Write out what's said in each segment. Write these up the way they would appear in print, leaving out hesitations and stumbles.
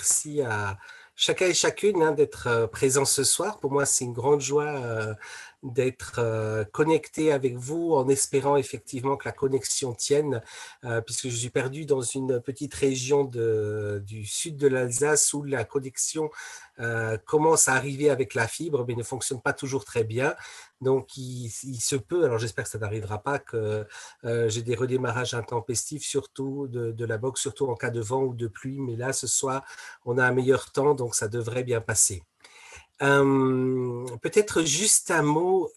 Merci à chacun et chacune d'être présent ce soir. Pour moi, c'est une grande joie d'être connecté avec vous en espérant effectivement que la connexion tienne, puisque je suis perdu dans une petite région du sud de l'Alsace où la connexion commence à arriver avec la fibre, mais ne fonctionne pas toujours très bien. Donc, il se peut, alors j'espère que ça n'arrivera pas, que j'ai des redémarrages intempestifs, surtout de la box, surtout en cas de vent ou de pluie. Mais là, ce soir, on a un meilleur temps, donc ça devrait bien passer. Peut-être juste un mot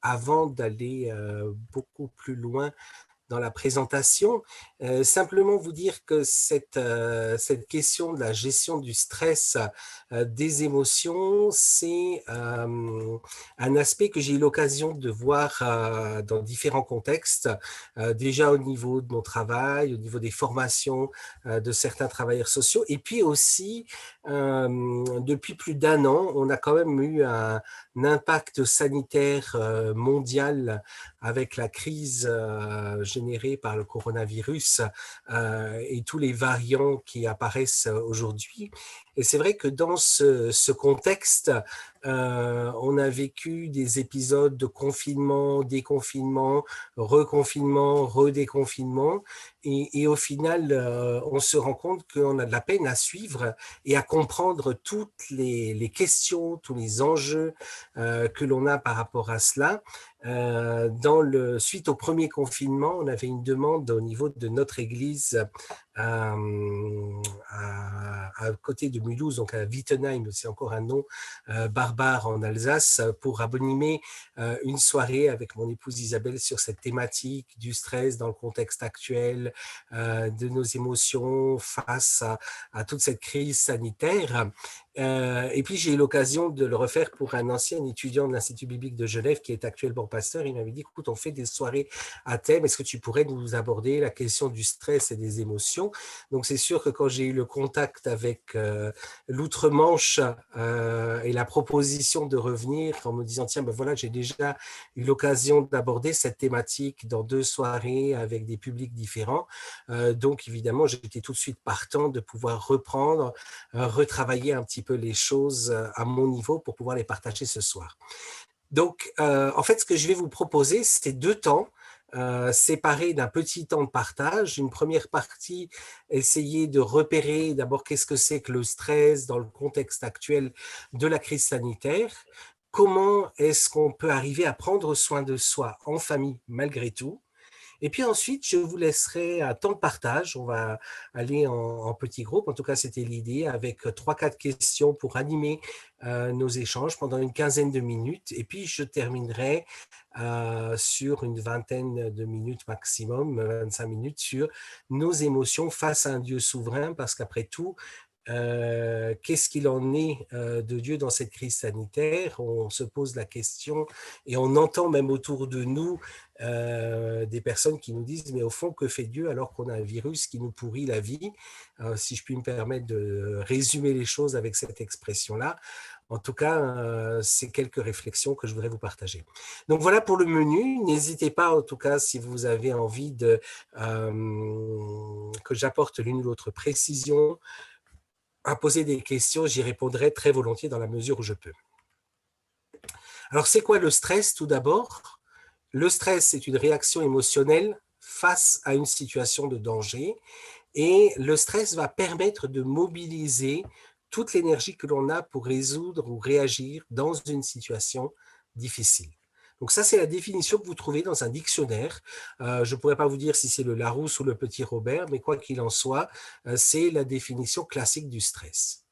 avant d'aller beaucoup plus loin dans la présentation. Simplement vous dire que cette question de la gestion du stress, des émotions, c'est un aspect que j'ai eu l'occasion de voir dans différents contextes, déjà au niveau de mon travail, au niveau des formations de certains travailleurs sociaux, et puis aussi, depuis plus d'1 an, on a quand même eu un impact sanitaire mondial avec la crise générée par le coronavirus et tous les variants qui apparaissent aujourd'hui. Et c'est vrai que dans ce contexte, on a vécu des épisodes de confinement, déconfinement, reconfinement, redéconfinement. Et au final, on se rend compte qu'on a de la peine à suivre et à comprendre toutes les questions, tous les enjeux que l'on a par rapport à cela. Suite au premier confinement, on avait une demande au niveau de notre église à côté de Mulhouse, donc à Wittenheim, c'est encore un nom barbare en Alsace, pour animer une soirée avec mon épouse Isabelle sur cette thématique du stress dans le contexte actuel, de nos émotions face à toute cette crise sanitaire. Et puis j'ai eu l'occasion de le refaire pour un ancien étudiant de l'Institut biblique de Genève qui est actuellement pasteur. Il m'avait dit, écoute, on fait des soirées à thème, est-ce que tu pourrais nous aborder la question du stress et des émotions? Donc c'est sûr que quand j'ai eu le contact avec l'outre-Manche et la proposition de revenir en me disant, tiens, ben voilà, j'ai déjà eu l'occasion d'aborder cette thématique dans 2 soirées avec des publics différents. Donc évidemment, j'étais tout de suite partant de pouvoir reprendre, retravailler un petit peu les choses à mon niveau pour pouvoir les partager ce soir. Donc, en fait, ce que je vais vous proposer, c'est 2 temps séparés d'un petit temps de partage. Une première partie, essayer de repérer d'abord qu'est-ce que c'est que le stress dans le contexte actuel de la crise sanitaire. Comment est-ce qu'on peut arriver à prendre soin de soi en famille malgré tout? Et puis ensuite, je vous laisserai un temps de partage. On va aller en petits groupes. En tout cas, c'était l'idée, avec 3-4 questions pour animer nos échanges pendant une quinzaine de minutes. Et puis, je terminerai sur une vingtaine de minutes maximum, 25 minutes, sur nos émotions face à un Dieu souverain, parce qu'après tout, qu'est-ce qu'il en est de Dieu dans cette crise sanitaire? On se pose la question et on entend même autour de nous des personnes qui nous disent, mais au fond, que fait Dieu alors qu'on a un virus qui nous pourrit la vie? Si je puis me permettre de résumer les choses avec cette expression-là. En tout cas, c'est quelques réflexions que je voudrais vous partager. Donc voilà pour le menu. N'hésitez pas, en tout cas, si vous avez envie que j'apporte l'une ou l'autre précision, à poser des questions, j'y répondrai très volontiers dans la mesure où je peux. Alors, c'est quoi le stress tout d'abord? Le stress, c'est une réaction émotionnelle face à une situation de danger et le stress va permettre de mobiliser toute l'énergie que l'on a pour résoudre ou réagir dans une situation difficile. Donc ça, c'est la définition que vous trouvez dans un dictionnaire. Je ne pourrais pas vous dire si c'est le Larousse ou le Petit Robert, mais quoi qu'il en soit, c'est la définition classique du stress.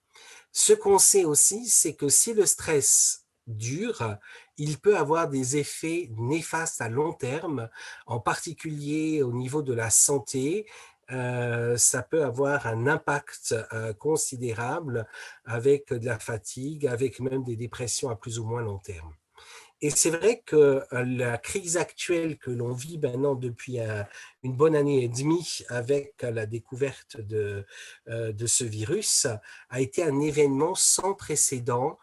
Ce qu'on sait aussi, c'est que si le stress dure, il peut avoir des effets néfastes à long terme, en particulier au niveau de la santé. Ça peut avoir un impact considérable avec de la fatigue, avec même des dépressions à plus ou moins long terme. Et c'est vrai que la crise actuelle que l'on vit maintenant depuis une bonne année et demie avec la découverte de ce virus a été un événement sans précédent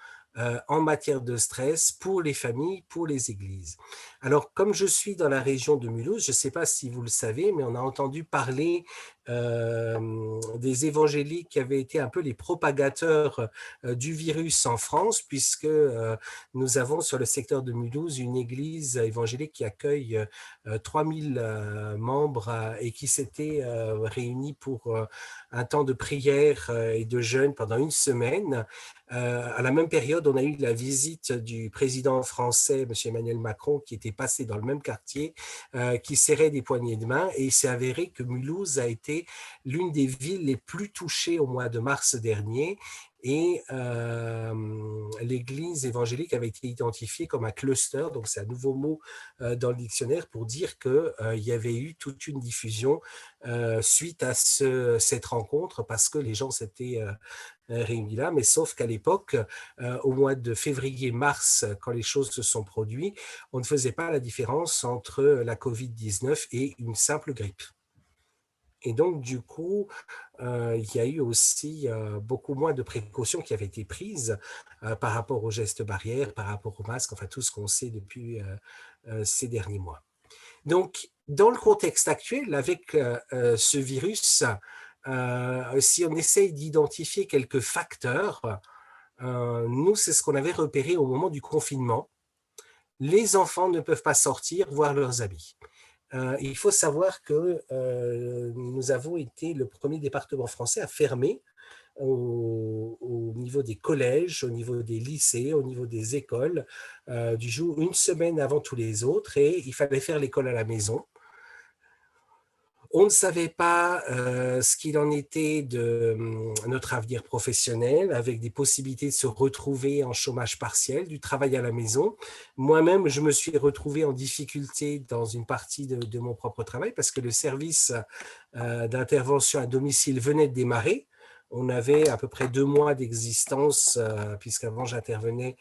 en matière de stress pour les familles, pour les églises. Alors, comme je suis dans la région de Mulhouse, je ne sais pas si vous le savez, mais on a entendu parler des évangéliques qui avaient été un peu les propagateurs du virus en France, puisque nous avons sur le secteur de Mulhouse une église évangélique qui accueille 3000 membres et qui s'était réunie pour un temps de prière et de jeûne pendant une semaine. À la même période, on a eu la visite du président français, M. Emmanuel Macron, qui était passé dans le même quartier, qui serrait des poignées de main, et il s'est avéré que Mulhouse a été l'une des villes les plus touchées au mois de mars dernier, et l'église évangélique avait été identifiée comme un cluster, donc c'est un nouveau mot dans le dictionnaire pour dire qu'il y avait eu toute une diffusion suite à cette rencontre, parce que les gens s'étaient réunis là, mais sauf qu'à l'époque, au mois de février-mars, quand les choses se sont produites, on ne faisait pas la différence entre la Covid-19 et une simple grippe. Et donc, du coup, il y a eu aussi beaucoup moins de précautions qui avaient été prises par rapport aux gestes barrières, par rapport aux masques, enfin tout ce qu'on sait depuis ces derniers mois. Donc, dans le contexte actuel, avec ce virus, si on essaye d'identifier quelques facteurs, nous, c'est ce qu'on avait repéré au moment du confinement. Les enfants ne peuvent pas sortir voir leurs amis. Il faut savoir que nous avons été le premier département français à fermer au niveau des collèges, au niveau des lycées, au niveau des écoles, du jour une semaine avant tous les autres, et il fallait faire l'école à la maison. On ne savait pas ce qu'il en était de notre avenir professionnel, avec des possibilités de se retrouver en chômage partiel, du travail à la maison. Moi-même, je me suis retrouvé en difficulté dans une partie de mon propre travail parce que le service d'intervention à domicile venait de démarrer. On avait à peu près 2 mois d'existence, puisqu'avant j'intervenais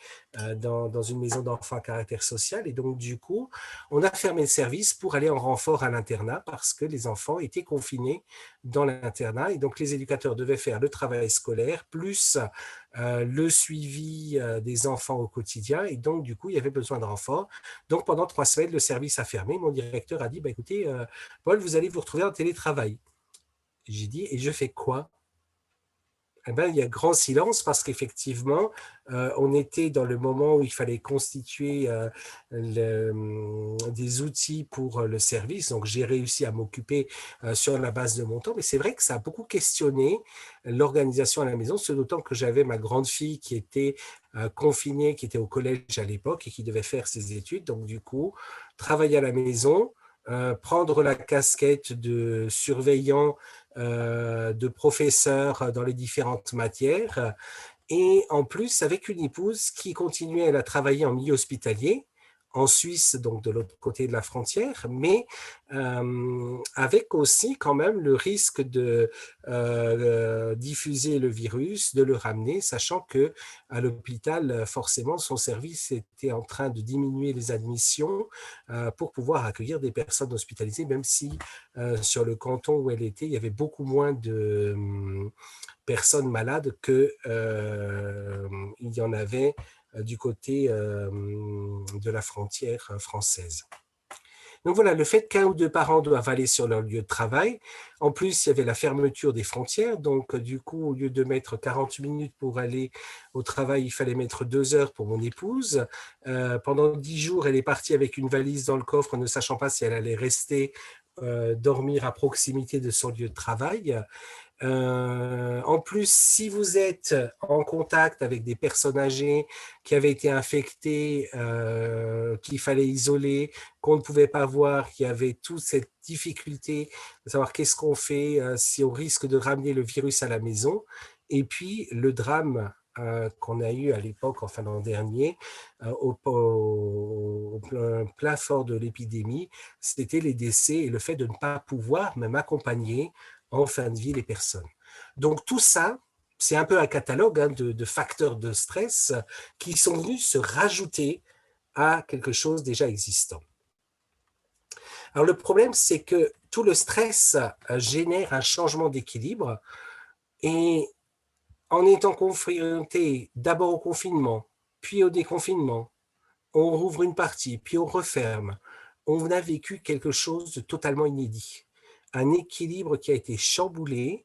dans une maison d'enfants à caractère social. Et donc, du coup, on a fermé le service pour aller en renfort à l'internat parce que les enfants étaient confinés dans l'internat. Et donc, les éducateurs devaient faire le travail scolaire plus le suivi des enfants au quotidien. Et donc, du coup, il y avait besoin de renfort. Donc, pendant 3 semaines, le service a fermé. Mon directeur a dit, bah, écoutez, Paul, vous allez vous retrouver en télétravail. J'ai dit, et je fais quoi? Eh ben, il y a grand silence parce qu'effectivement, on était dans le moment où il fallait constituer des outils pour le service. Donc, j'ai réussi à m'occuper sur la base de mon temps. Mais c'est vrai que ça a beaucoup questionné l'organisation à la maison, ce d'autant que j'avais ma grande fille qui était confinée, qui était au collège à l'époque et qui devait faire ses études. Donc, du coup, travailler à la maison, prendre la casquette de surveillant, de professeur dans les différentes matières, et en plus avec une épouse qui continuait à travailler en milieu hospitalier, en Suisse, donc de l'autre côté de la frontière, mais avec aussi quand même le risque de diffuser le virus, de le ramener, sachant que à l'hôpital, forcément, son service était en train de diminuer les admissions pour pouvoir accueillir des personnes hospitalisées, même si sur le canton où elle était, il y avait beaucoup moins de personnes malades qu'il y en avait du côté de la frontière française. Donc voilà, le fait qu'un ou deux parents doivent aller sur leur lieu de travail. En plus, il y avait la fermeture des frontières. Donc, du coup, au lieu de mettre 40 minutes pour aller au travail, il fallait mettre 2 heures pour mon épouse. Pendant 10 jours, elle est partie avec une valise dans le coffre, ne sachant pas si elle allait rester dormir à proximité de son lieu de travail. En plus, si vous êtes en contact avec des personnes âgées qui avaient été infectées, qu'il fallait isoler, qu'on ne pouvait pas voir, qu'il y avait toute cette difficulté de savoir qu'est-ce qu'on fait si on risque de ramener le virus à la maison. Et puis, le drame qu'on a eu à l'époque, enfin l'an dernier, au plein fort de l'épidémie, c'était les décès et le fait de ne pas pouvoir même accompagner en fin de vie les personnes. Donc tout ça, c'est un peu un catalogue de facteurs de stress qui sont venus se rajouter à quelque chose déjà existant. Alors le problème, c'est que tout le stress génère un changement d'équilibre, et en étant confronté d'abord au confinement, puis au déconfinement, on rouvre une partie, puis on referme. On a vécu quelque chose de totalement inédit. Un équilibre qui a été chamboulé.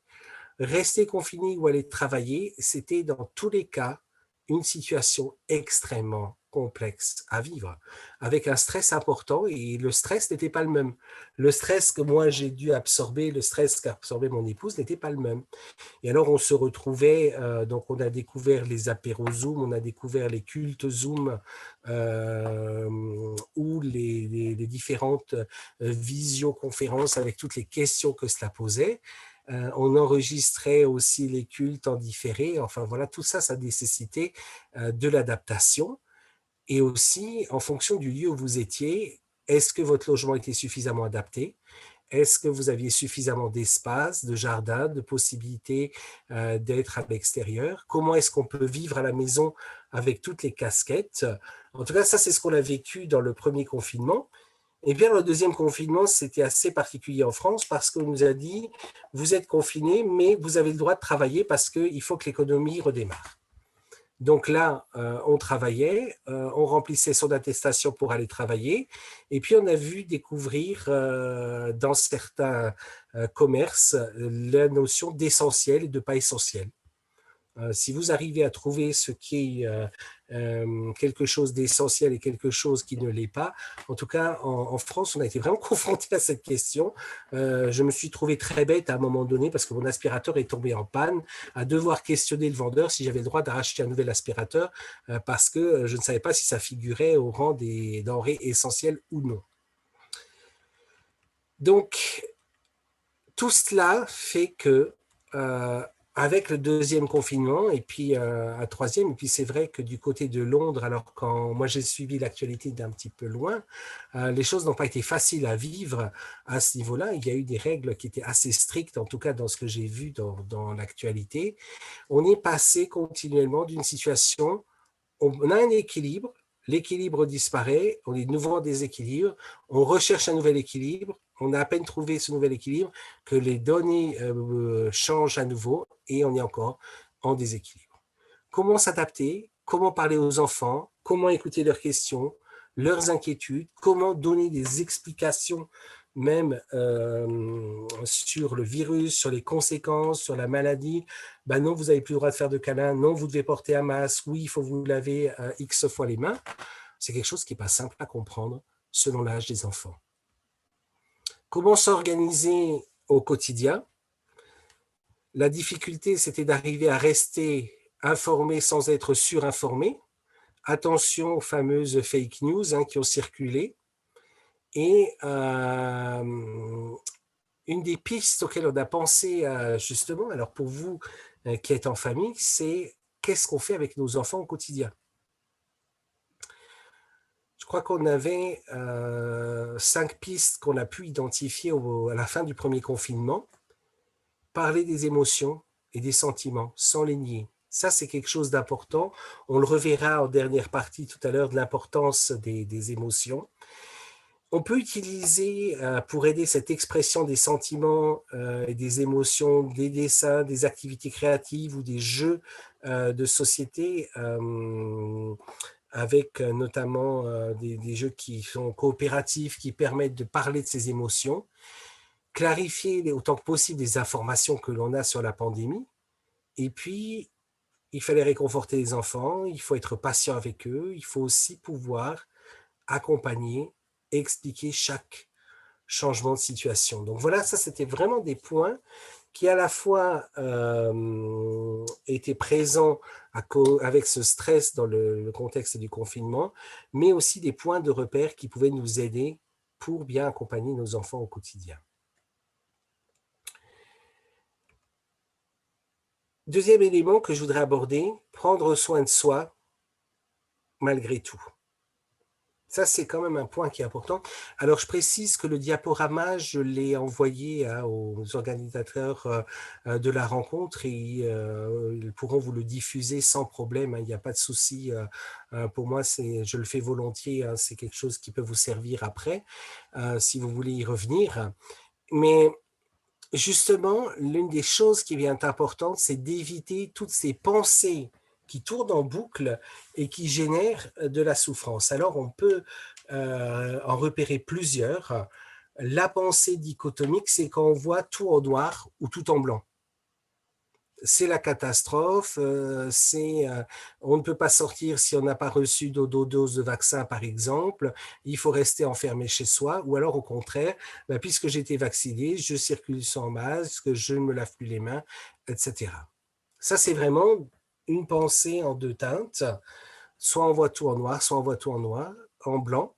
Rester confiné ou aller travailler, c'était dans tous les cas une situation extrêmement complexe à vivre, avec un stress important, et le stress n'était pas le même. Le stress que moi j'ai dû absorber, le stress qu'a absorbé mon épouse n'était pas le même. Et alors on se retrouvait, donc on a découvert les apéros Zoom, on a découvert les cultes Zoom, ou les différentes visioconférences avec toutes les questions que cela posait. On enregistrait aussi les cultes en différé. Enfin voilà, tout ça, ça nécessitait de l'adaptation. Et aussi, en fonction du lieu où vous étiez, est-ce que votre logement était suffisamment adapté? Est-ce que vous aviez suffisamment d'espace, de jardin, de possibilités d'être à l'extérieur? Comment est-ce qu'on peut vivre à la maison avec toutes les casquettes? En tout cas, ça, c'est ce qu'on a vécu dans le premier confinement. Et bien, le deuxième confinement, c'était assez particulier en France parce qu'on nous a dit, vous êtes confinés, mais vous avez le droit de travailler parce qu'il faut que l'économie redémarre. Donc là, on travaillait, on remplissait son attestation pour aller travailler, et puis on a vu découvrir dans certains commerces la notion d'essentiel et de pas essentiel. Si vous arrivez à trouver ce qui est quelque chose d'essentiel et quelque chose qui ne l'est pas, en tout cas en France, on a été vraiment confronté à cette question. Je me suis trouvé très bête à un moment donné parce que mon aspirateur est tombé en panne, à devoir questionner le vendeur si j'avais le droit de racheter un nouvel aspirateur parce que je ne savais pas si ça figurait au rang des denrées essentielles ou non. Donc, tout cela fait que avec le deuxième confinement et puis un troisième, et puis c'est vrai que du côté de Londres, alors quand moi j'ai suivi l'actualité d'un petit peu loin, les choses n'ont pas été faciles à vivre à ce niveau-là. Il y a eu des règles qui étaient assez strictes, en tout cas dans ce que j'ai vu dans l'actualité. On est passé continuellement d'une situation, on a un équilibre, l'équilibre disparaît, on est de nouveau en déséquilibre, on recherche un nouvel équilibre, on a à peine trouvé ce nouvel équilibre que les données changent à nouveau et on est encore en déséquilibre. Comment s'adapter? Comment parler aux enfants? Comment écouter leurs questions, leurs inquiétudes? Comment donner des explications même sur le virus, sur les conséquences, sur la maladie? Ben non, vous n'avez plus le droit de faire de câlins. Non, vous devez porter un masque. Oui, il faut vous laver X fois les mains. C'est quelque chose qui n'est pas simple à comprendre selon l'âge des enfants. Comment s'organiser au quotidien? La difficulté, c'était d'arriver à rester informé sans être surinformé. Attention aux fameuses fake news qui ont circulé. Et une des pistes auxquelles on a pensé justement, alors pour vous qui êtes en famille, c'est qu'est-ce qu'on fait avec nos enfants au quotidien? Je crois qu'on avait 5 pistes qu'on a pu identifier à la fin du premier confinement. Parler des émotions et des sentiments sans les nier. Ça, c'est quelque chose d'important. On le reverra en dernière partie tout à l'heure de l'importance des émotions. On peut utiliser pour aider cette expression des sentiments et des émotions, des dessins, des activités créatives ou des jeux de société avec notamment des jeux qui sont coopératifs, qui permettent de parler de ces émotions, clarifier autant que possible les informations que l'on a sur la pandémie. Et puis, il fallait réconforter les enfants, il faut être patient avec eux, il faut aussi pouvoir accompagner, expliquer chaque changement de situation. Donc voilà, ça c'était vraiment des points qui à la fois étaient présents avec ce stress dans le contexte du confinement, mais aussi des points de repère qui pouvaient nous aider pour bien accompagner nos enfants au quotidien. Deuxième élément que je voudrais aborder, prendre soin de soi malgré tout. Ça, c'est quand même un point qui est important. Alors, je précise que le diaporama, je l'ai envoyé aux organisateurs de la rencontre et ils pourront vous le diffuser sans problème. Il n'y a pas de souci. Pour moi, je le fais volontiers. C'est quelque chose qui peut vous servir après, si vous voulez y revenir. Mais justement, l'une des choses qui est bien importante, c'est d'éviter toutes ces pensées qui tournent en boucle et qui génèrent de la souffrance. Alors, on peut en repérer plusieurs. La pensée dichotomique, c'est quand on voit tout en noir ou tout en blanc. C'est la catastrophe, on ne peut pas sortir si on n'a pas reçu de dose de vaccin, par exemple, il faut rester enfermé chez soi, ou alors au contraire, puisque j'ai été vacciné, je circule sans masque, je ne me lave plus les mains, etc. Ça, c'est vraiment une pensée en deux teintes, soit on voit tout en noir, soit on voit tout en noir, en blanc.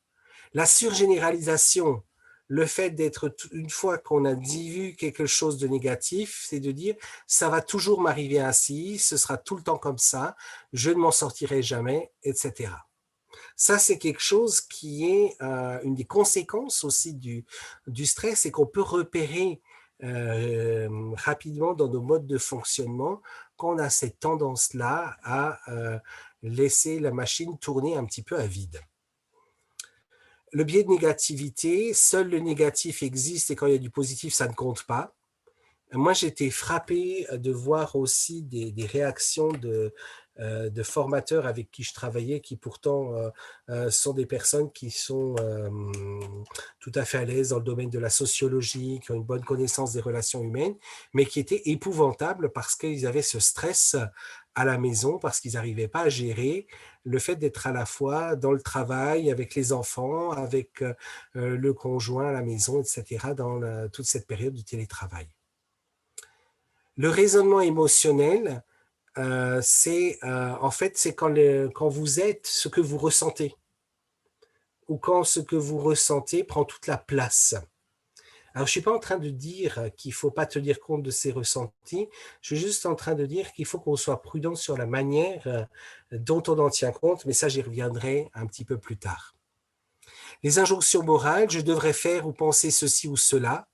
La surgénéralisation, le fait d'être, une fois qu'on a vu quelque chose de négatif, c'est de dire ça va toujours m'arriver ainsi, ce sera tout le temps comme ça, je ne m'en sortirai jamais, etc. Ça, c'est quelque chose qui est une des conséquences aussi du stress et qu'on peut repérer rapidement dans nos modes de fonctionnement qu'on a cette tendance-là à laisser la machine tourner un petit peu à vide. Le biais de négativité, seul le négatif existe et quand il y a du positif, ça ne compte pas. Moi, j'étais frappé de voir aussi des réactions de formateurs avec qui je travaillais, qui pourtant sont des personnes qui sont tout à fait à l'aise dans le domaine de la sociologie, qui ont une bonne connaissance des relations humaines, mais qui étaient épouvantables parce qu'ils avaient ce stress à la maison, parce qu'ils n'arrivaient pas à gérer le fait d'être à la fois dans le travail, avec les enfants, avec le conjoint à la maison, etc., dans toute cette période du télétravail. Le raisonnement émotionnel, en fait, c'est quand vous êtes ce que vous ressentez ou quand ce que vous ressentez prend toute la place. Alors, je ne suis pas en train de dire qu'il ne faut pas tenir compte de ses ressentis, je suis juste en train de dire qu'il faut qu'on soit prudent sur la manière dont on en tient compte, mais ça, j'y reviendrai un petit peu plus tard. Les injonctions morales, je devrais faire ou penser ceci ou cela,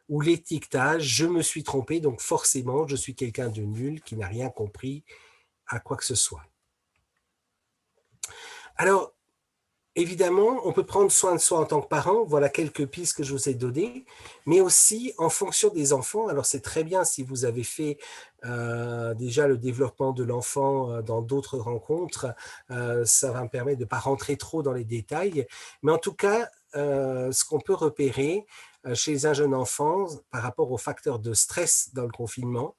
ou l'étiquetage, je me suis trompé, donc forcément, je suis quelqu'un de nul qui n'a rien compris à quoi que ce soit. Alors, évidemment, on peut prendre soin de soi en tant que parent, voilà quelques pistes que je vous ai données, mais aussi en fonction des enfants. Alors, c'est très bien si vous avez fait déjà le développement de l'enfant dans d'autres rencontres, ça va me permettre de ne pas rentrer trop dans les détails, mais en tout cas, ce qu'on peut repérer chez un jeune enfant par rapport aux facteurs de stress dans le confinement.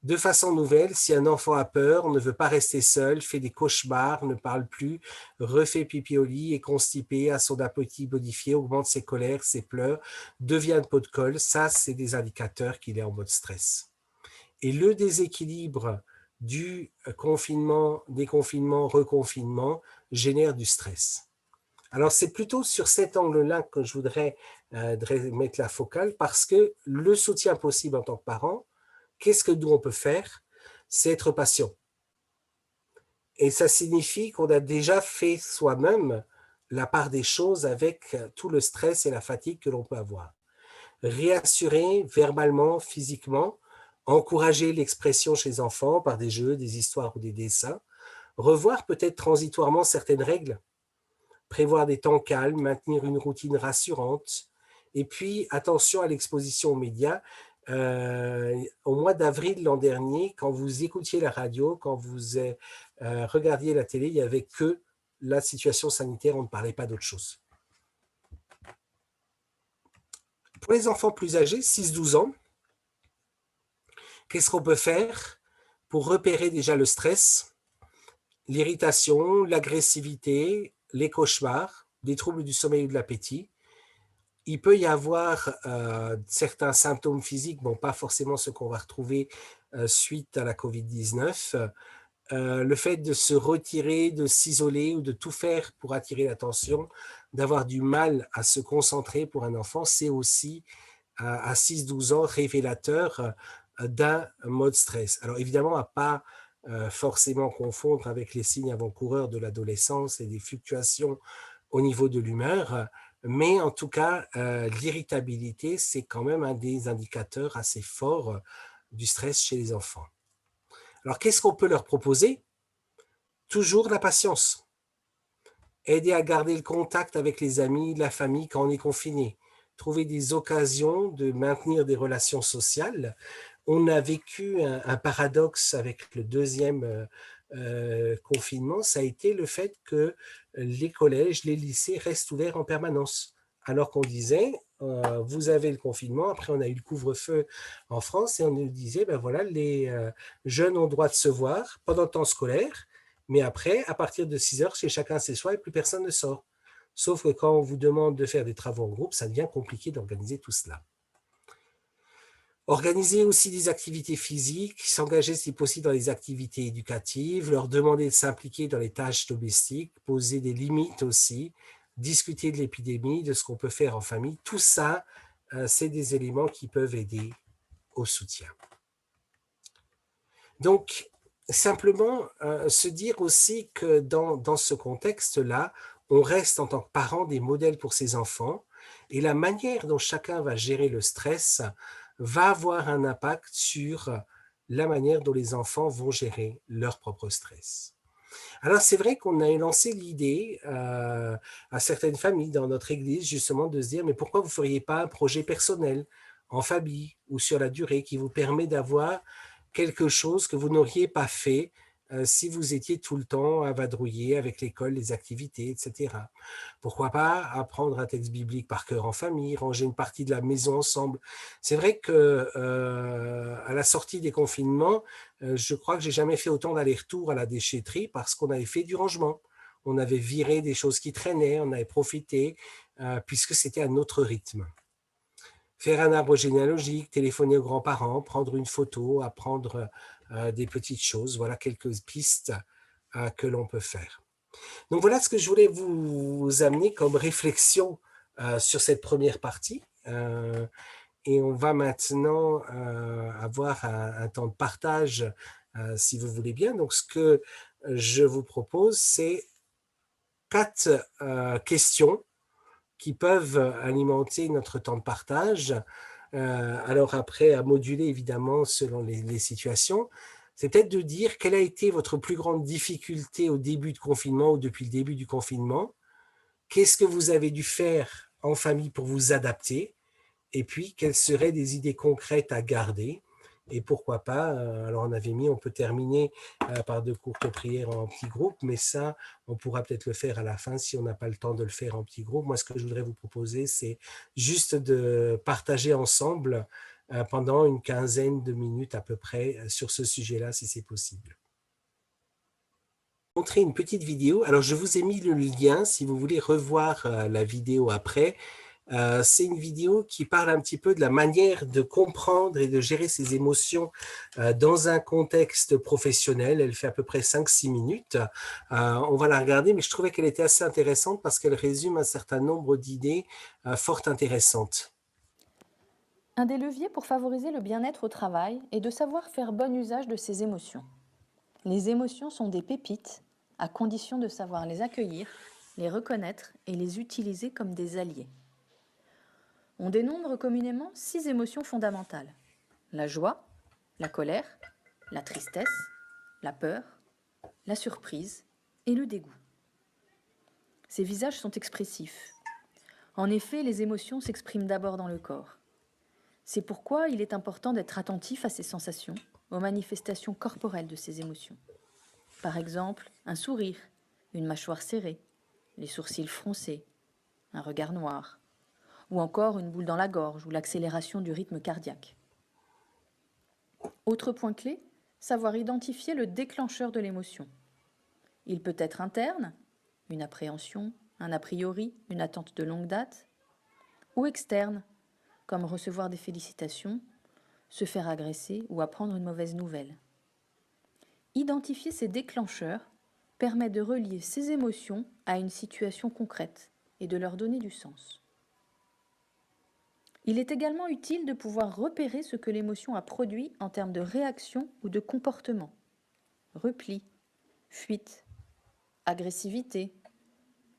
De façon nouvelle, si un enfant a peur, ne veut pas rester seul, fait des cauchemars, ne parle plus, refait pipi au lit, est constipé, a son appétit modifié, augmente ses colères, ses pleurs, devient de peau de colle, ça, c'est des indicateurs qu'il est en mode stress. Et le déséquilibre du confinement, déconfinement, reconfinement génère du stress. Alors, c'est plutôt sur cet angle-là que je voudrais mettre la focale parce que le soutien possible en tant que parent, qu'est-ce que nous on peut faire? C'est être patient. Et ça signifie qu'on a déjà fait soi-même la part des choses avec tout le stress et la fatigue que l'on peut avoir. Réassurer verbalement, physiquement, encourager l'expression chez les enfants par des jeux, des histoires ou des dessins, revoir peut-être transitoirement certaines règles, prévoir des temps calmes, maintenir une routine rassurante, et puis attention à l'exposition aux médias. Au mois d'avril l'an dernier, quand vous écoutiez la radio, quand vous regardiez la télé, il n'y avait que la situation sanitaire, on ne parlait pas d'autre chose. Pour les enfants plus âgés, 6-12 ans, qu'est-ce qu'on peut faire pour repérer déjà le stress, l'irritation, l'agressivité, les cauchemars, des troubles du sommeil ou de l'appétit? Il peut y avoir certains symptômes physiques, bon, pas forcément ceux qu'on va retrouver suite à la Covid-19, le fait de se retirer, de s'isoler ou de tout faire pour attirer l'attention, d'avoir du mal à se concentrer pour un enfant, c'est aussi à 6-12 ans révélateur d'un mode stress. Alors évidemment, à pas forcément confondre avec les signes avant-coureurs de l'adolescence et des fluctuations au niveau de l'humeur, mais en tout cas, l'irritabilité, c'est quand même un des indicateurs assez forts du stress chez les enfants. Alors, qu'est-ce qu'on peut leur proposer? Toujours la patience. Aider à garder le contact avec les amis, la famille quand on est confiné. Trouver des occasions de maintenir des relations sociales On a vécu un paradoxe avec le deuxième confinement, ça a été le fait que les collèges, les lycées restent ouverts en permanence. Alors qu'on disait, vous avez le confinement, après on a eu le couvre-feu en France et on nous disait, ben voilà, les jeunes ont le droit de se voir pendant le temps scolaire, mais après, à partir de 6 heures, chez chacun chez soi et plus personne ne sort. Sauf que quand on vous demande de faire des travaux en groupe, ça devient compliqué d'organiser tout cela. Organiser aussi des activités physiques, s'engager si possible dans les activités éducatives, leur demander de s'impliquer dans les tâches domestiques, poser des limites aussi, discuter de l'épidémie, de ce qu'on peut faire en famille. Tout ça, c'est des éléments qui peuvent aider au soutien. Donc, simplement se dire aussi que dans ce contexte-là, on reste en tant que parent des modèles pour ses enfants et la manière dont chacun va gérer le stress va avoir un impact sur la manière dont les enfants vont gérer leur propre stress. Alors c'est vrai qu'on a lancé l'idée à certaines familles dans notre église justement de se dire mais pourquoi vous ne feriez pas un projet personnel en famille ou sur la durée qui vous permet d'avoir quelque chose que vous n'auriez pas fait si vous étiez tout le temps à vadrouiller avec l'école, les activités, etc. Pourquoi pas apprendre un texte biblique par cœur en famille, ranger une partie de la maison ensemble. C'est vrai que à la sortie des confinements, je crois que j'ai jamais fait autant d'allers-retours à la déchetterie parce qu'on avait fait du rangement. On avait viré des choses qui traînaient, on avait profité, puisque c'était un autre rythme. Faire un arbre généalogique, téléphoner aux grands-parents, prendre une photo, apprendre des petites choses. Voilà quelques pistes que l'on peut faire. Donc voilà ce que je voulais vous amener comme réflexion sur cette première partie. Et on va maintenant avoir un temps de partage, si vous voulez bien. Donc ce que je vous propose, c'est 4 questions qui peuvent alimenter notre temps de partage. Alors après, à moduler évidemment selon les situations. C'est peut-être de dire quelle a été votre plus grande difficulté au début de confinement ou depuis le début du confinement. Qu'est-ce que vous avez dû faire en famille pour vous adapter? Et puis, quelles seraient des idées concrètes à garder? Et pourquoi pas, alors on avait mis, on peut terminer par de courtes prières en petits groupes, mais ça, on pourra peut-être le faire à la fin si on n'a pas le temps de le faire en petits groupes. Moi, ce que je voudrais vous proposer, c'est juste de partager ensemble pendant une quinzaine de minutes à peu près sur ce sujet-là, si c'est possible. Montrer une petite vidéo. Alors, je vous ai mis le lien si vous voulez revoir la vidéo après. C'est une vidéo qui parle un petit peu de la manière de comprendre et de gérer ses émotions dans un contexte professionnel. Elle fait à peu près 5-6 minutes. On va la regarder, mais je trouvais qu'elle était assez intéressante parce qu'elle résume un certain nombre d'idées fort intéressantes. Un des leviers pour favoriser le bien-être au travail est de savoir faire bon usage de ses émotions. Les émotions sont des pépites, à condition de savoir les accueillir, les reconnaître et les utiliser comme des alliés. On dénombre communément 6 émotions fondamentales. La joie, la colère, la tristesse, la peur, la surprise et le dégoût. Ces visages sont expressifs. En effet, les émotions s'expriment d'abord dans le corps. C'est pourquoi il est important d'être attentif à ces sensations, aux manifestations corporelles de ces émotions. Par exemple, un sourire, une mâchoire serrée, les sourcils froncés, un regard noir, ou encore une boule dans la gorge ou l'accélération du rythme cardiaque. Autre point clé, savoir identifier le déclencheur de l'émotion. Il peut être interne, une appréhension, un a priori, une attente de longue date, ou externe, comme recevoir des félicitations, se faire agresser ou apprendre une mauvaise nouvelle. Identifier ces déclencheurs permet de relier ces émotions à une situation concrète et de leur donner du sens. Il est également utile de pouvoir repérer ce que l'émotion a produit en termes de réaction ou de comportement. Repli, fuite, agressivité,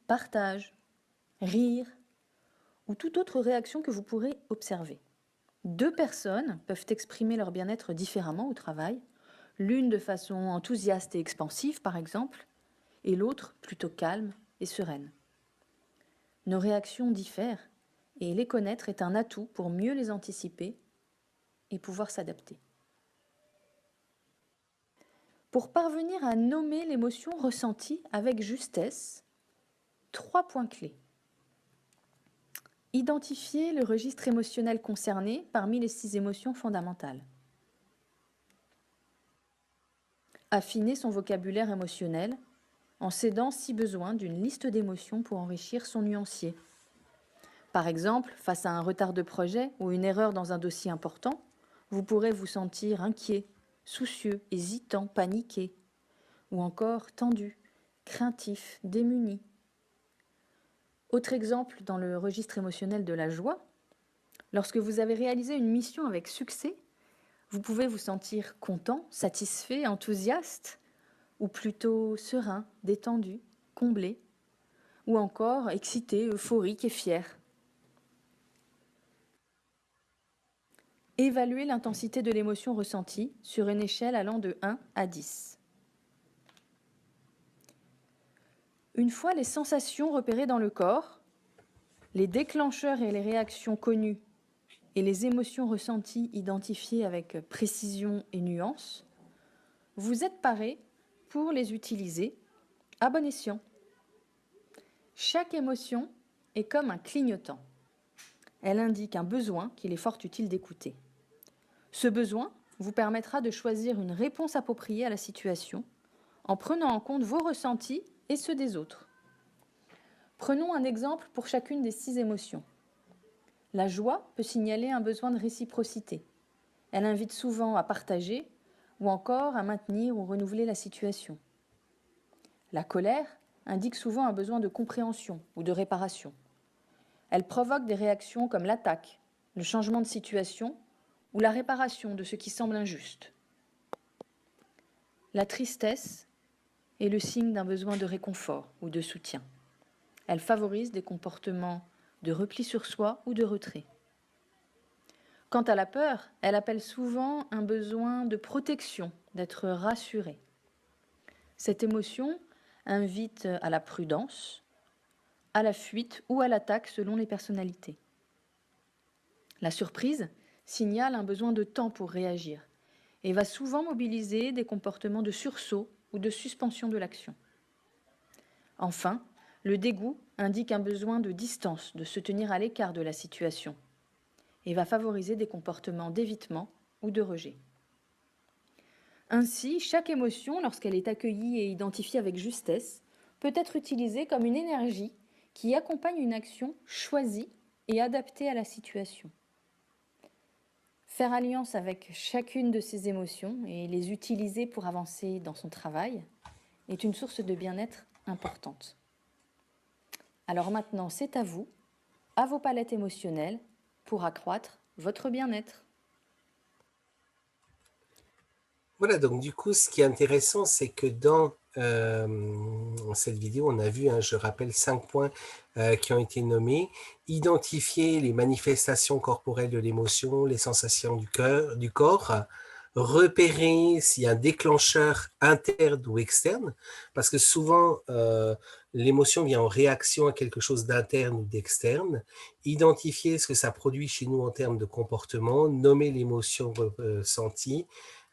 partage, rire ou toute autre réaction que vous pourrez observer. 2 personnes peuvent exprimer leur bien-être différemment au travail, l'une de façon enthousiaste et expansive par exemple, et l'autre plutôt calme et sereine. Nos réactions diffèrent et les connaître est un atout pour mieux les anticiper et pouvoir s'adapter. Pour parvenir à nommer l'émotion ressentie avec justesse, 3 points clés. Identifier le registre émotionnel concerné parmi les 6 émotions fondamentales. Affiner son vocabulaire émotionnel en s'aidant si besoin d'une liste d'émotions pour enrichir son nuancier. Par exemple, face à un retard de projet ou une erreur dans un dossier important, vous pourrez vous sentir inquiet, soucieux, hésitant, paniqué, ou encore tendu, craintif, démuni. Autre exemple dans le registre émotionnel de la joie, lorsque vous avez réalisé une mission avec succès, vous pouvez vous sentir content, satisfait, enthousiaste, ou plutôt serein, détendu, comblé, ou encore excité, euphorique et fier. Évaluez l'intensité de l'émotion ressentie sur une échelle allant de 1 à 10. Une fois les sensations repérées dans le corps, les déclencheurs et les réactions connues et les émotions ressenties identifiées avec précision et nuance, vous êtes paré pour les utiliser à bon escient. Chaque émotion est comme un clignotant. Elle indique un besoin qu'il est fort utile d'écouter. Ce besoin vous permettra de choisir une réponse appropriée à la situation en prenant en compte vos ressentis et ceux des autres. Prenons un exemple pour chacune des 6 émotions. La joie peut signaler un besoin de réciprocité. Elle invite souvent à partager ou encore à maintenir ou renouveler la situation. La colère indique souvent un besoin de compréhension ou de réparation. Elle provoque des réactions comme l'attaque, le changement de situation ou la réparation de ce qui semble injuste. La tristesse est le signe d'un besoin de réconfort ou de soutien. Elle favorise des comportements de repli sur soi ou de retrait. Quant à la peur, elle appelle souvent un besoin de protection, d'être rassuré. Cette émotion invite à la prudence, à la fuite ou à l'attaque selon les personnalités. La surprise signale un besoin de temps pour réagir et va souvent mobiliser des comportements de sursaut ou de suspension de l'action. Enfin, le dégoût indique un besoin de distance, de se tenir à l'écart de la situation et va favoriser des comportements d'évitement ou de rejet. Ainsi, chaque émotion, lorsqu'elle est accueillie et identifiée avec justesse, peut être utilisée comme une énergie qui accompagne une action choisie et adaptée à la situation. Faire alliance avec chacune de ces émotions et les utiliser pour avancer dans son travail est une source de bien-être importante. Alors maintenant, c'est à vous, à vos palettes émotionnelles, pour accroître votre bien-être. Voilà, donc du coup, ce qui est intéressant, c'est que dans cette vidéo, on a vu, je rappelle, 5 points qui ont été nommés. Identifier les manifestations corporelles de l'émotion, les sensations du corps, repérer s'il y a un déclencheur interne ou externe, parce que souvent, l'émotion vient en réaction à quelque chose d'interne ou d'externe, identifier ce que ça produit chez nous en termes de comportement, nommer l'émotion ressentie,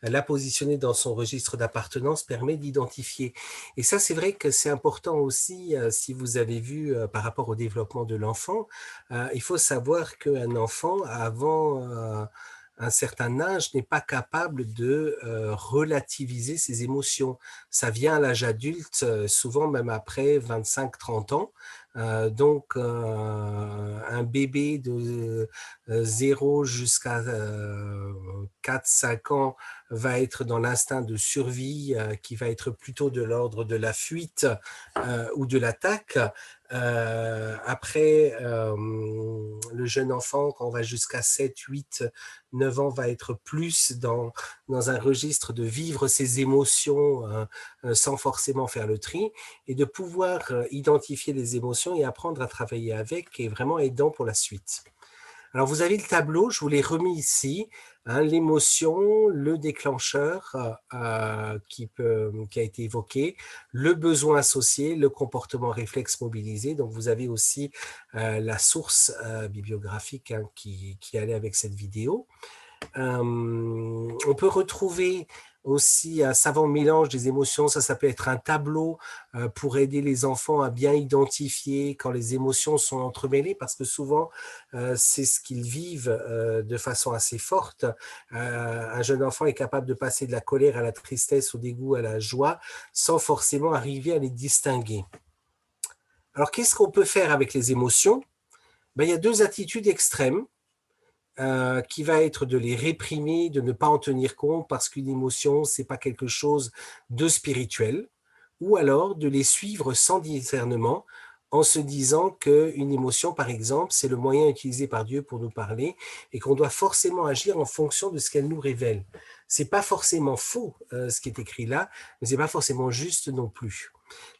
la positionner dans son registre d'appartenance permet d'identifier. Et ça, c'est vrai que c'est important aussi, si vous avez vu par rapport au développement de l'enfant, il faut savoir qu'un enfant, avant un certain âge, n'est pas capable de relativiser ses émotions. Ça vient à l'âge adulte, souvent même après 25-30 ans. Donc, un bébé de 0 jusqu'à 4-5 ans va être dans l'instinct de survie qui va être plutôt de l'ordre de la fuite ou de l'attaque. Après, le jeune enfant, quand on va jusqu'à 7, 8, 9 ans, va être plus dans un registre de vivre ses émotions sans forcément faire le tri et de pouvoir identifier les émotions et apprendre à travailler avec est vraiment aidant pour la suite. Alors, vous avez le tableau, je vous l'ai remis ici, l'émotion, le déclencheur qui a été évoqué, le besoin associé, le comportement réflexe mobilisé. Donc, vous avez aussi la source bibliographique qui allait avec cette vidéo. On peut retrouver aussi un savant mélange des émotions. Ça peut être un tableau pour aider les enfants à bien identifier quand les émotions sont entremêlées, parce que souvent, c'est ce qu'ils vivent de façon assez forte. Un jeune enfant est capable de passer de la colère à la tristesse, au dégoût, à la joie, sans forcément arriver à les distinguer. Alors, qu'est-ce qu'on peut faire avec les émotions? Il y a deux attitudes extrêmes. Qui va être de les réprimer, de ne pas en tenir compte parce qu'une émotion, c'est pas quelque chose de spirituel, ou alors de les suivre sans discernement en se disant qu'une émotion, par exemple, c'est le moyen utilisé par Dieu pour nous parler et qu'on doit forcément agir en fonction de ce qu'elle nous révèle. C'est pas forcément faux ce qui est écrit là, mais c'est pas forcément juste non plus.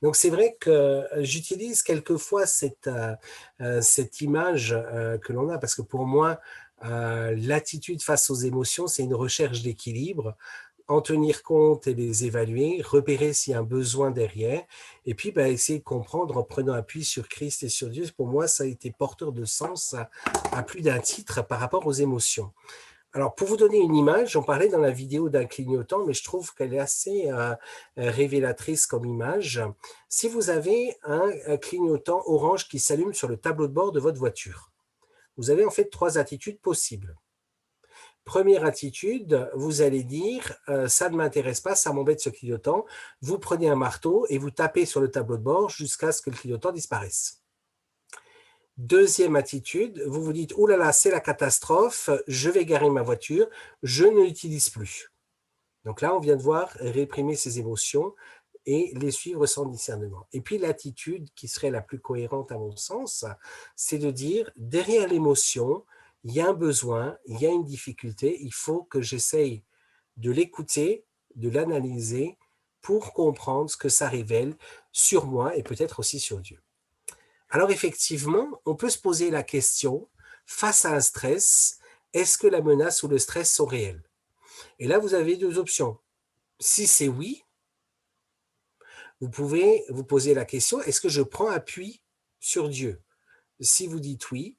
Donc c'est vrai que j'utilise quelquefois cette image que l'on a, parce que pour moi, l'attitude face aux émotions, c'est une recherche d'équilibre, en tenir compte et les évaluer, repérer s'il y a un besoin derrière, et puis essayer de comprendre en prenant appui sur Christ et sur Dieu. Pour moi, ça a été porteur de sens à plus d'un titre par rapport aux émotions. Alors, pour vous donner une image, on parlait dans la vidéo d'un clignotant, mais je trouve qu'elle est assez révélatrice comme image. Si vous avez un clignotant orange qui s'allume sur le tableau de bord de votre voiture, vous avez en fait trois attitudes possibles. Première attitude, vous allez dire ça ne m'intéresse pas, ça m'embête ce clignotant. Vous prenez un marteau et vous tapez sur le tableau de bord jusqu'à ce que le clignotant disparaisse. Deuxième attitude, vous vous dites, oh là là, c'est la catastrophe, je vais garer ma voiture, je ne l'utilise plus. Donc là, on vient de voir réprimer ses émotions et les suivre sans discernement. Et puis l'attitude qui serait la plus cohérente à mon sens, c'est de dire, derrière l'émotion, il y a un besoin, il y a une difficulté, il faut que j'essaye de l'écouter, de l'analyser pour comprendre ce que ça révèle sur moi et peut-être aussi sur Dieu. Alors effectivement, on peut se poser la question, face à un stress, est-ce que la menace ou le stress sont réels? Et là, vous avez deux options. Si c'est oui, vous pouvez vous poser la question, est-ce que je prends appui sur Dieu? Si vous dites oui,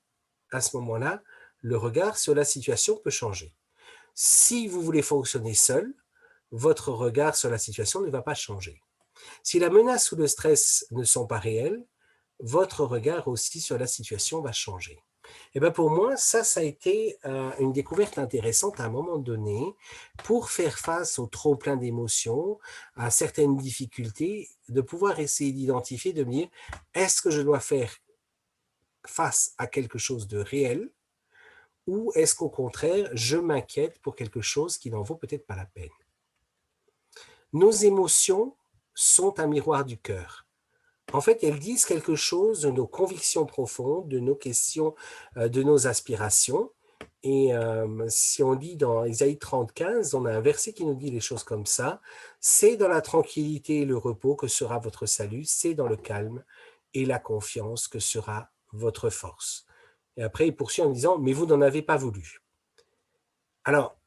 à ce moment-là, le regard sur la situation peut changer. Si vous voulez fonctionner seul, votre regard sur la situation ne va pas changer. Si la menace ou le stress ne sont pas réels, votre regard aussi sur la situation va changer. Et bien pour moi, ça a été une découverte intéressante à un moment donné pour faire face au trop-plein d'émotions, à certaines difficultés, de pouvoir essayer d'identifier, de me dire, est-ce que je dois faire face à quelque chose de réel ou est-ce qu'au contraire, je m'inquiète pour quelque chose qui n'en vaut peut-être pas la peine? Nos émotions sont un miroir du cœur. En fait, elles disent quelque chose de nos convictions profondes, de nos questions, de nos aspirations. Et si on lit dans Ésaïe 30, 15, on a un verset qui nous dit les choses comme ça. C'est dans la tranquillité et le repos que sera votre salut, c'est dans le calme et la confiance que sera votre force. Et après, il poursuit en disant, mais vous n'en avez pas voulu. Alors,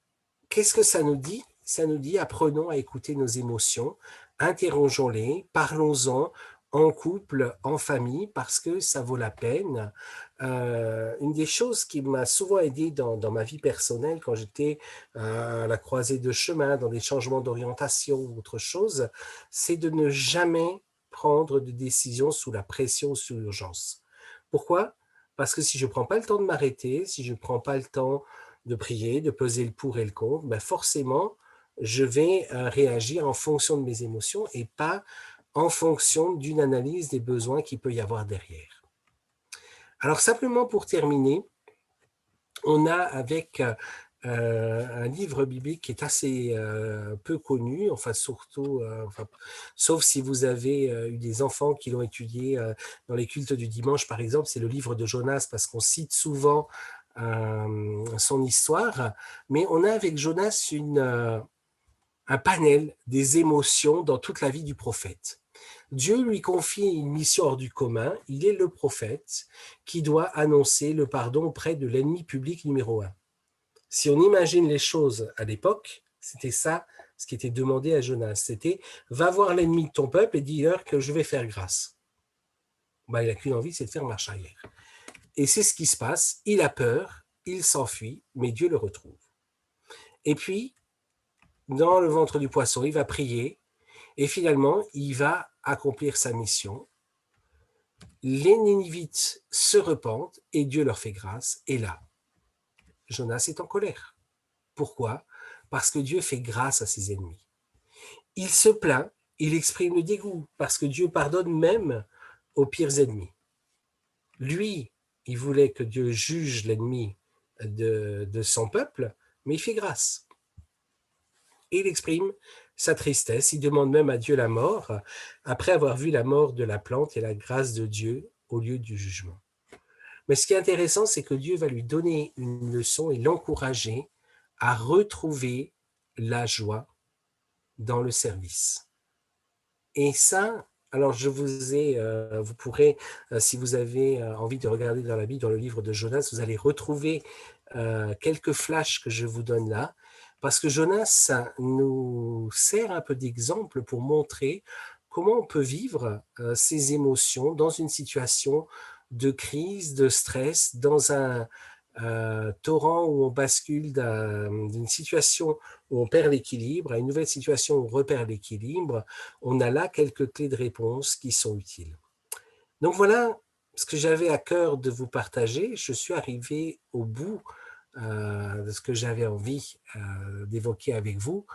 qu'est-ce que ça nous dit? Ça nous dit, apprenons à écouter nos émotions, interrogeons-les, parlons-en en couple, en famille, parce que ça vaut la peine. Une des choses qui m'a souvent aidé dans ma vie personnelle, quand j'étais à la croisée de chemin, dans des changements d'orientation ou autre chose, c'est de ne jamais prendre de décision sous la pression ou sous l'urgence. Pourquoi? Parce que si je ne prends pas le temps de m'arrêter, si je ne prends pas le temps de prier, de peser le pour et le contre, forcément, je vais réagir en fonction de mes émotions et pas en fonction d'une analyse des besoins qu'il peut y avoir derrière. Alors simplement pour terminer, on a avec un livre biblique qui est assez peu connu, enfin surtout, sauf si vous avez eu des enfants qui l'ont étudié dans les cultes du dimanche par exemple, c'est le livre de Jonas parce qu'on cite souvent son histoire, mais on a avec Jonas un panel des émotions dans toute la vie du prophète. Dieu lui confie une mission hors du commun, il est le prophète qui doit annoncer le pardon auprès de l'ennemi public numéro un. Si on imagine les choses à l'époque, c'était ça ce qui était demandé à Jonas, c'était « va voir l'ennemi de ton peuple et dis-leur que je vais faire grâce ». Il n'a qu'une envie, c'est de faire marche arrière. Et c'est ce qui se passe, il a peur, il s'enfuit, mais Dieu le retrouve. Et puis, dans le ventre du poisson, il va prier, et finalement, il va accomplir sa mission. Les Ninivites se repentent, et Dieu leur fait grâce, et là, Jonas est en colère. Pourquoi? Parce que Dieu fait grâce à ses ennemis. Il se plaint, il exprime le dégoût, parce que Dieu pardonne même aux pires ennemis. Lui, il voulait que Dieu juge l'ennemi de son peuple, mais il fait grâce. Et il exprime sa tristesse, il demande même à Dieu la mort, après avoir vu la mort de la plante et la grâce de Dieu au lieu du jugement. Mais ce qui est intéressant, c'est que Dieu va lui donner une leçon et l'encourager à retrouver la joie dans le service. Et ça, alors vous pourrez, si vous avez envie de regarder dans la Bible, dans le livre de Jonas, vous allez retrouver quelques flashs que je vous donne là, parce que Jonas nous sert un peu d'exemple pour montrer comment on peut vivre ses émotions dans une situation de crise, de stress, dans un torrent où on bascule d'une situation où on perd l'équilibre à une nouvelle situation où on repère l'équilibre. On a là quelques clés de réponse qui sont utiles. Donc voilà ce que j'avais à cœur de vous partager. Je suis arrivé au bout de ce que j'avais envie d'évoquer avec vous.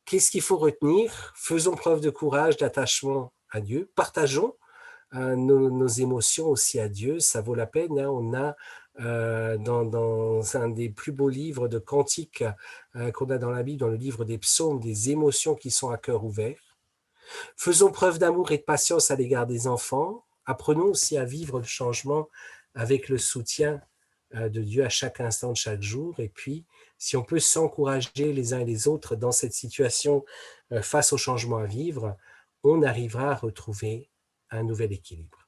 Qu'est-ce qu'il faut retenir? Faisons preuve de courage, d'attachement à Dieu. Partageons nos émotions aussi à Dieu. Ça vaut la peine. Hein. On a dans un des plus beaux livres de cantiques qu'on a dans la Bible, dans le livre des psaumes, des émotions qui sont à cœur ouvert. Faisons preuve d'amour et de patience à l'égard des enfants. Apprenons aussi à vivre le changement avec le soutien de Dieu à chaque instant de chaque jour. Et puis, si on peut s'encourager les uns et les autres dans cette situation face au changement à vivre, on arrivera à retrouver un nouvel équilibre.